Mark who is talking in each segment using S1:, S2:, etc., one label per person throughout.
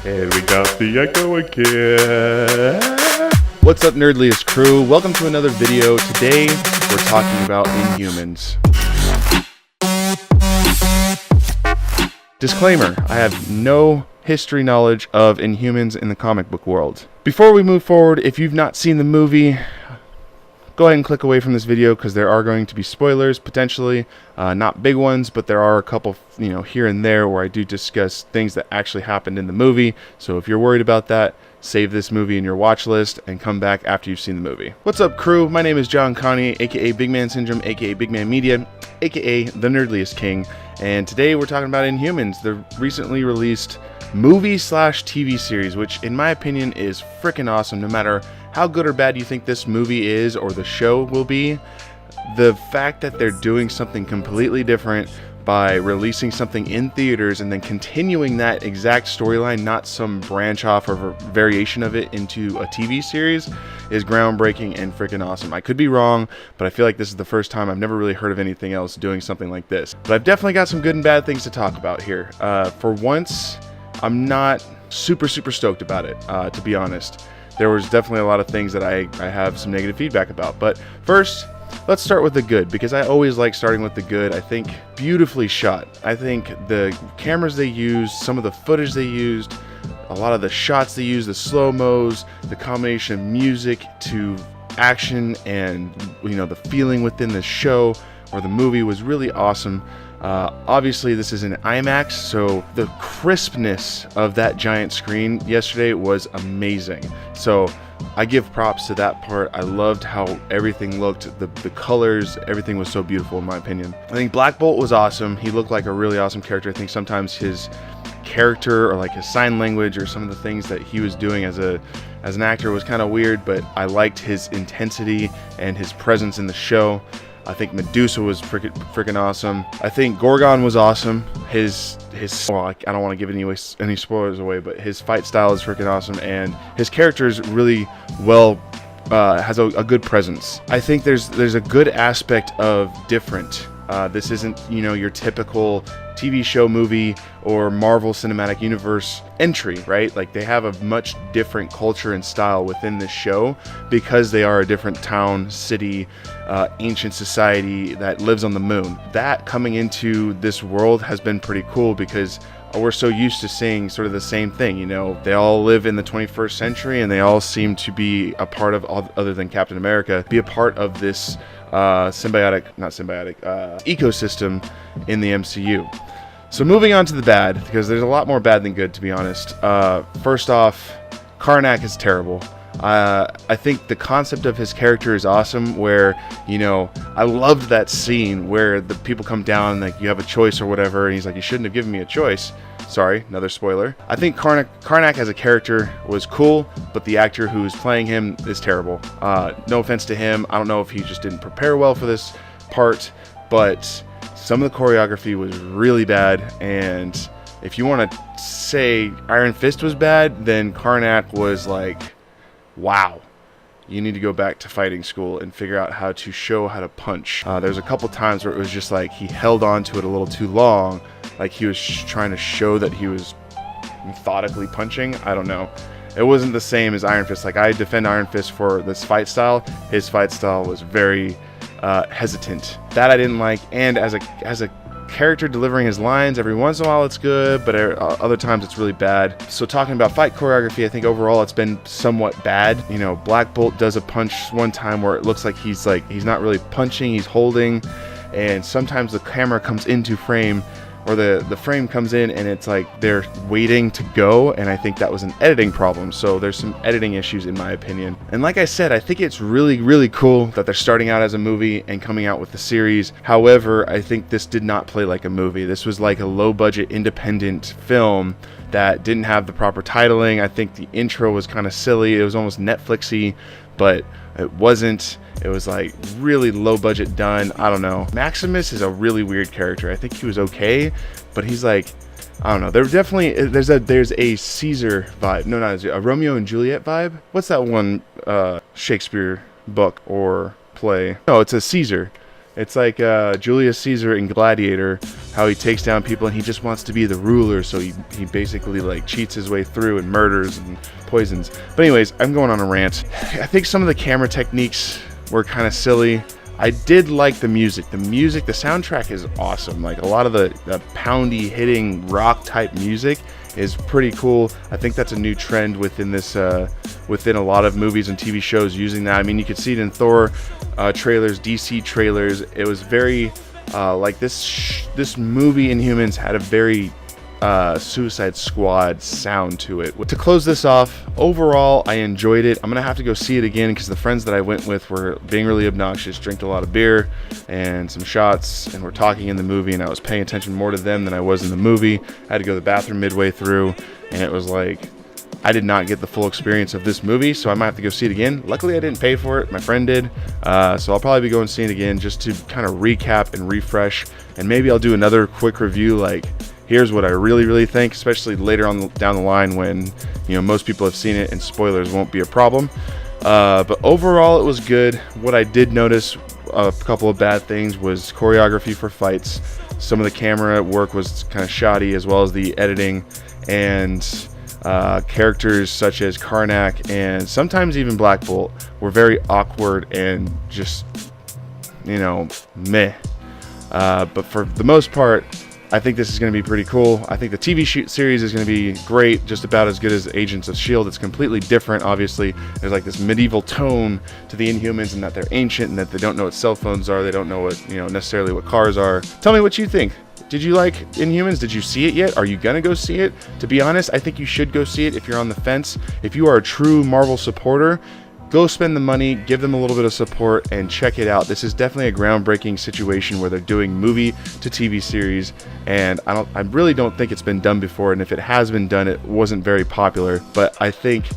S1: And we got the echo again.
S2: What's up, Nerdliest crew? Welcome to another video. Today, we're talking about Inhumans. Disclaimer, I have no history knowledge of Inhumans in the comic book world. Before we move forward, if you've not seen the movie, go ahead and click away from this video because there are going to be spoilers, potentially. Not big ones, but there are a couple, here and there where I do discuss things that actually happened in the movie. So if you're worried about that, save this movie in your watch list and come back after you've seen the movie. What's up, crew? My name is John Connie, aka Big Man Syndrome, aka Big Man Media, aka the Nerdliest King. And today we're talking about Inhumans, the recently released movie/TV series, which in my opinion is freaking awesome. No matter how good or bad you think this movie is or the show will be, the fact that they're doing something completely different by releasing something in theaters and then continuing that exact storyline, not some branch off or variation of it into a TV series, is groundbreaking and freaking awesome. I could be wrong, but I feel like this is the first time. I've never really heard of anything else doing something like this. But I've definitely got some good and bad things to talk about here. For once, I'm not super stoked about it, to be honest. There was definitely a lot of things that I have some negative feedback about. But first, let's start with the good, because I always like starting with the good. I think beautifully shot. I think the cameras they used, some of the footage they used, a lot of the shots they used, the slow-mos, the combination of music to action and the feeling within the show or the movie was really awesome. Obviously this is an IMAX, so the crispness of that giant screen yesterday was amazing. So I give props to that part. I loved how everything looked, the colors, everything was so beautiful in my opinion. I think Black Bolt was awesome. He looked like a really awesome character. I think sometimes his character or like his sign language or some of the things that he was doing as an actor was kind of weird, but I liked his intensity and his presence in the show. I think Medusa was freaking awesome. I think Gorgon was awesome. Well, I don't want to give any spoilers away, but his fight style is freaking awesome, and his character is really has a good presence. I think there's a good aspect of different. This isn't your typical TV show, movie, or Marvel Cinematic Universe entry, right? Like, they have a much different culture and style within this show because they are a different town, city, ancient society that lives on the moon. That coming into this world has been pretty cool because we're so used to seeing sort of the same thing. They all live in the 21st century and they all seem to be a part of, other than Captain America, be a part of this ecosystem in the MCU. So moving on to the bad, because there's a lot more bad than good, to be honest. First off, Karnak is terrible. I think the concept of his character is awesome, where, I loved that scene where the people come down, like, you have a choice or whatever, and he's like, you shouldn't have given me a choice. Sorry, another spoiler. I think Karnak as a character was cool, but the actor who's playing him is terrible. No offense to him. I don't know if he just didn't prepare well for this part, but some of the choreography was really bad, and if you want to say Iron Fist was bad, then Karnak was like, wow. You need to go back to fighting school and figure out how to punch. There's a couple times where it was just like he held on to it a little too long, like he was trying to show that he was methodically punching. I don't know. It wasn't the same as Iron Fist. Like, I defend Iron Fist for this fight style. His fight style was very hesitant. That I didn't like. And as a character delivering his lines, every once in a while it's good, but other times it's really bad. So talking about fight choreography, I think overall it's been somewhat bad. Black Bolt does a punch one time where it looks like he's not really punching, he's holding, and sometimes the camera comes into frame, or the frame comes in and it's like they're waiting to go, and I think that was an editing problem. So there's some editing issues in my opinion. And like I said, I think it's really cool that they're starting out as a movie and coming out with the series. However, I think this did not play like a movie. This was like a low budget independent film that didn't have the proper titling. I think the intro was kind of silly. It was almost Netflixy, but it wasn't. It was like really low budget done. I don't know. Maximus is a really weird character. I think he was okay, but he's like, I don't know. There's a Caesar vibe. No, not a Romeo and Juliet vibe. What's that one Shakespeare book or play? No, it's a Caesar. It's like Julius Caesar in Gladiator, how he takes down people and he just wants to be the ruler, so he basically like cheats his way through and murders and poisons. But anyways, I'm going on a rant. I think some of the camera techniques were kind of silly. I did like the music. The soundtrack is awesome. Like a lot of the poundy hitting rock type music is pretty cool. I think that's a new trend within this within a lot of movies and TV shows using that. I mean, you could see it in Thor trailers, DC trailers. It was very like this movie Inhumans had a very Suicide Squad sound to it. To close this off, overall I enjoyed it. I'm gonna have to go see it again because the friends that I went with were being really obnoxious, drank a lot of beer and some shots, and were talking in the movie, and I was paying attention more to them than I was in the movie. I had to go to the bathroom midway through, and it was like I did not get the full experience of this movie, so I might have to go see it again. Luckily I didn't pay for it, my friend did, so I'll probably be going to see it again just to kind of recap and refresh, and maybe I'll do another quick review like here's what I really think, especially later on down the line when, you know, most people have seen it and spoilers won't be a problem. But overall it was good. What I did notice, a couple of bad things, was choreography for fights. Some of the camera work was kind of shoddy, as well as the editing, and characters such as Karnak and sometimes even Black Bolt were very awkward and just, you know, meh. But for the most part, I think this is going to be pretty cool. I think the TV series is going to be great, just about as good as Agents of S.H.I.E.L.D. It's completely different, obviously. There's like this medieval tone to the Inhumans, and that they're ancient, and that they don't know what cell phones are. They don't know what, you know, necessarily what cars are. Tell me what you think. Did you like Inhumans? Did you see it yet? Are you going to go see it? To be honest, I think you should go see it if you're on the fence. If you are a true Marvel supporter, go spend the money, give them a little bit of support, and check it out. This is definitely a groundbreaking situation where they're doing movie to TV series, and I really don't think it's been done before, and if it has been done, it wasn't very popular. But I think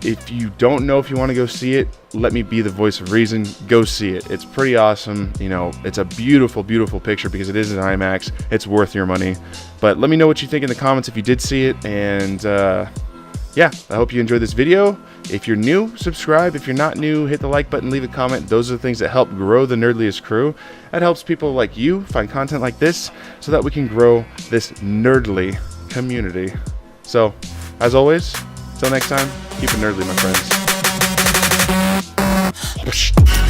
S2: if you don't know if you want to go see it, let me be the voice of reason. Go see it. It's pretty awesome. You know, it's a beautiful picture because it is an IMAX. It's worth your money. But let me know what you think in the comments if you did see it, and yeah, I hope you enjoyed this video. If you're new, subscribe. If you're not new, hit the like button, leave a comment. Those are the things that help grow the Nerdliest crew. That helps people like you find content like this so that we can grow this nerdly community. So, as always, until next time, keep it nerdly, my friends.